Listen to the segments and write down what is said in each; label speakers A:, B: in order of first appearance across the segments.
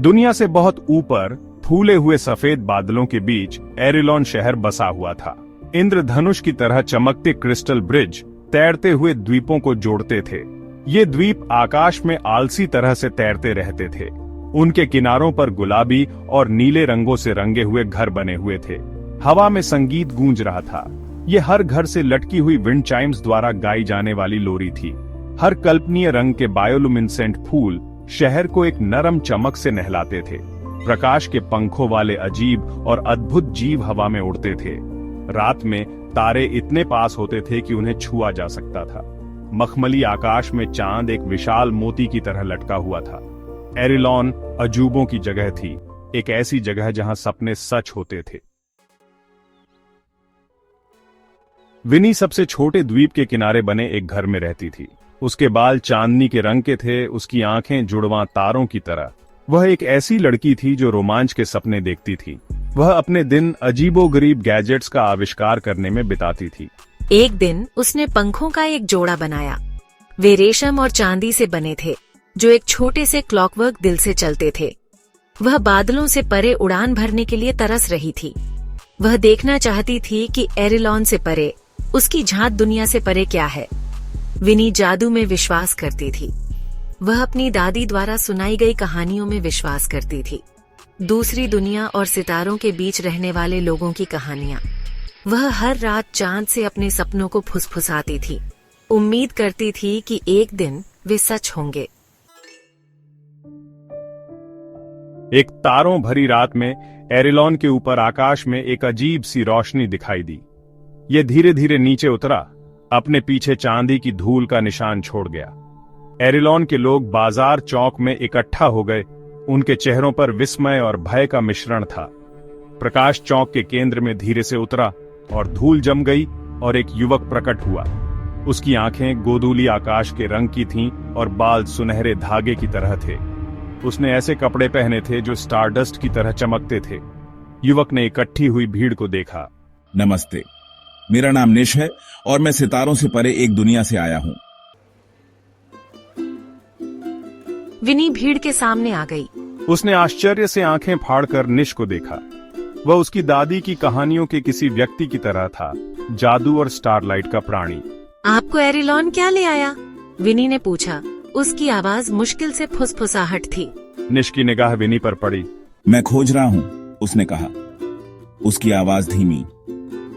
A: दुनिया से बहुत ऊपर फूले हुए सफेद बादलों के बीच एरिलॉन शहर बसा हुआ था। इंद्रधनुष की तरह चमकते क्रिस्टल ब्रिज तैरते हुए द्वीपों को जोड़ते थे। ये द्वीप आकाश में आलसी तरह से तैरते रहते थे। उनके किनारों पर गुलाबी और नीले रंगों से रंगे हुए घर बने हुए थे। हवा में संगीत गूंज रहा था। ये हर घर से लटकी हुई विंड चाइम्स द्वारा गाई जाने वाली लोरी थी। हर कल्पनीय रंग के बायोलुमिनेसेंट फूल शहर को एक नरम चमक से नहलाते थे। प्रकाश के पंखों वाले अजीब और अद्भुत जीव हवा में उड़ते थे। रात में तारे इतने पास होते थे कि उन्हें छुआ जा सकता था। मखमली आकाश में चांद एक विशाल मोती की तरह लटका हुआ था। एरिलॉन अजूबों की जगह थी, एक ऐसी जगह जहां सपने सच होते थे। विनी सबसे छोटे द्वीप के किनारे बने एक घर में रहती थी। उसके बाल चांदनी के रंग के थे, उसकी आंखें जुड़वां तारों की तरह। वह एक ऐसी लड़की थी जो रोमांच के सपने देखती थी। वह अपने दिन अजीबोगरीब गैजेट्स का आविष्कार करने में बिताती थी।
B: एक दिन उसने पंखों का एक जोड़ा बनाया। वे रेशम और चांदी से बने थे, जो एक छोटे से क्लॉकवर्क दिल से चलते थे। वह बादलों से परे उड़ान भरने के लिए तरस रही थी। वह देखना चाहती थी कि एरिलॉन से परे, उसकी झांक दुनिया से परे क्या है। विनी जादू में विश्वास करती थी। वह अपनी दादी द्वारा सुनाई गई कहानियों में विश्वास करती थी। दूसरी दुनिया और सितारों के बीच रहने वाले लोगों की कहानियां। वह हर रात चांद से अपने सपनों को फुसफुसाती थी। उम्मीद करती थी कि एक दिन वे सच होंगे।
A: एक तारों भरी रात में एरिलॉन के ऊपर आकाश में एक अजीब सी रोशनी दिखाई दी। ये धीरे धीरे नीचे उतरा, अपने पीछे चांदी की धूल का निशान छोड़ गया। एरिलॉन के लोग बाजार चौक में इकट्ठा हो गए। उनके चेहरों पर विस्मय और भय का मिश्रण था। प्रकाश चौक के केंद्र में धीरे से उतरा और धूल जम गई और एक युवक प्रकट हुआ। उसकी आंखें गोधूली आकाश के रंग की थीं और बाल सुनहरे धागे की तरह थे। उसने ऐसे कपड़े पहने थे जो स्टारडस्ट की तरह चमकते थे। युवक ने इकट्ठी हुई भीड़ को देखा।
C: नमस्ते, मेरा नाम निश है और मैं सितारों से परे एक दुनिया से आया हूँ।
B: विनी भीड़ के सामने आ गई।
A: उसने आश्चर्य से आंखें फाड़कर निश को देखा। वह उसकी दादी की कहानियों के किसी व्यक्ति की तरह था, जादू और स्टारलाइट का प्राणी।
B: आपको एरिलॉन क्या ले आया? विनी ने पूछा। उसकी आवाज मुश्किल से फुसफुसाहट थी।
A: निश की निगाह विनी पर पड़ी।
C: मैं खोज रहा हूँ, उसने कहा। उसकी आवाज धीमी।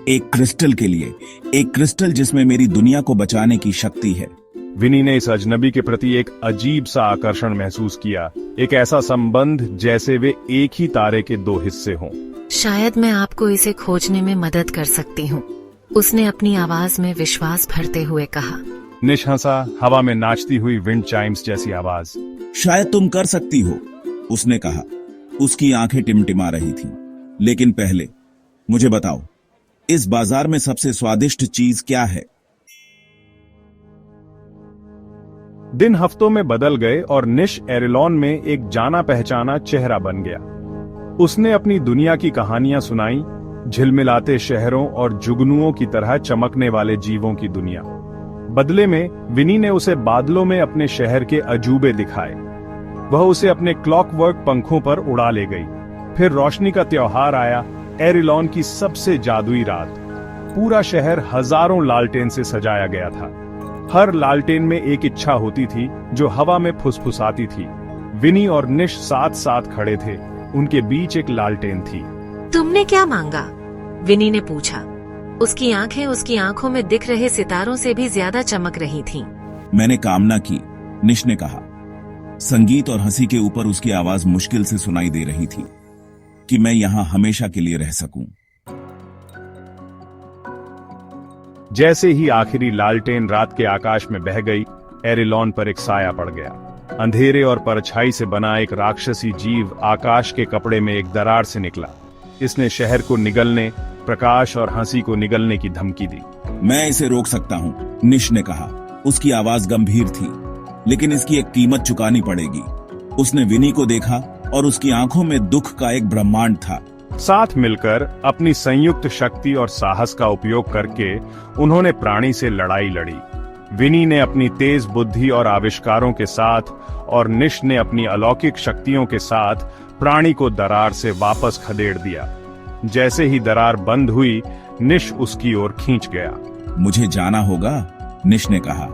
C: एक क्रिस्टल के लिए, एक क्रिस्टल जिसमें मेरी दुनिया को बचाने की शक्ति है।
A: विनी ने इस अजनबी के प्रति एक अजीब सा आकर्षण महसूस किया, एक ऐसा संबंध जैसे वे एक ही तारे के दो हिस्से हों।
B: शायद मैं आपको इसे खोजने में मदद कर सकती हूँ, उसने अपनी आवाज में विश्वास भरते हुए कहा।
A: निश हंसा, हवा में नाचती हुई विंड चाइम्स जैसी आवाज।
C: शायद तुम कर सकती हो, उसने कहा। उसकी आंखें टिमटिमा रही थीं। लेकिन पहले मुझे बताओ, इस बाजार में सबसे स्वादिष्ट चीज क्या है?
A: दिन हफ्तों में बदल गए और निश एरिलॉन में एक जाना पहचाना चेहरा बन गया। उसने अपनी दुनिया की कहानियां सुनाई, झिलमिलाते शहरों और जुगनुओं की तरह चमकने वाले जीवों की दुनिया। बदले में विनी ने उसे बादलों में अपने शहर के अजूबे दिखाए। वह उसे अपने क्लॉकवर्क पंखों पर उड़ा ले गई। फिर रोशनी का त्योहार आया, एरिलॉन की सबसे जादुई रात। पूरा शहर हजारों लालटेन से सजाया गया था। हर लालटेन में एक इच्छा होती थी जो हवा में फुसफुसाती थी। विनी और निश साथ साथ खड़े थे। उनके बीच एक लालटेन थी।
B: तुमने क्या मांगा? विनी ने पूछा। उसकी आंखें उसकी आंखों में दिख रहे सितारों से भी ज्यादा चमक रही थीं।
C: मैंने कामना की, निश ने कहा। संगीत और हंसी के ऊपर उसकी आवाज मुश्किल से सुनाई दे रही थी कि मैं यहां हमेशा के लिए रह सकूं।
A: जैसे ही आखिरी लालटेन रात के आकाश में बह गई, एरिलॉन पर एक साया पड़ गया। अंधेरे और परछाई से बना एक राक्षसी जीव आकाश के कपड़े में एक दरार से निकला। इसने शहर को निगलने, प्रकाश और हंसी को निगलने की धमकी दी।
C: मैं इसे रोक सकता हूँ, निश ने कहा। उसकी आवाज गंभीर थी। लेकिन इसकी एक कीमत चुकानी पड़ेगी। उसने विनी को देखा और उसकी आंखों में दुख का एक ब्रह्मांड था।
A: साथ मिलकर अपनी संयुक्त शक्ति और साहस का उपयोग करके उन्होंने प्राणी से लड़ाई लड़ी। विनी ने अपनी तेज बुद्धि और आविष्कारों के साथ और निश ने अपनी अलौकिक शक्तियों के साथ प्राणी को दरार से वापस खदेड़ दिया। जैसे ही दरार बंद हुई, निश उसकी ओर खींच गया।
C: मुझे जाना होगा, निश ने कहा।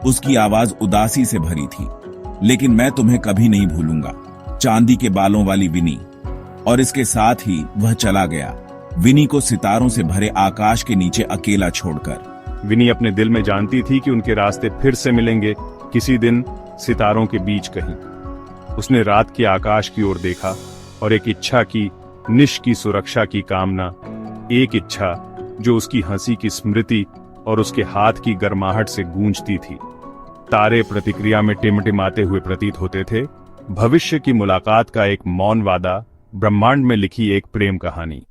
C: उसकी आवाज उदासी से भरी थी। लेकिन मैं तुम्हें कभी नहीं भूलूंगा, चांदी के बालों वाली विनी। और इसके साथ ही वह चला गया, विनी को सितारों से भरे आकाश के नीचे अकेला छोड़कर।
A: विनी अपने दिल में जानती थी कि उनके रास्ते फिर से मिलेंगे, किसी दिन सितारों के बीच कहीं। उसने रात के आकाश की ओर देखा और एक इच्छा की, निश की सुरक्षा की कामना, एक इच्छा जो उसकी हंसी की स्मृति और उसके हाथ की गर्माहट से गूंजती थी। तारे प्रतिक्रिया में टिमटिमाते हुए प्रतीत होते थे। भविष्य की मुलाकात का एक मौन वादा, ब्रह्मांड में लिखी एक प्रेम कहानी।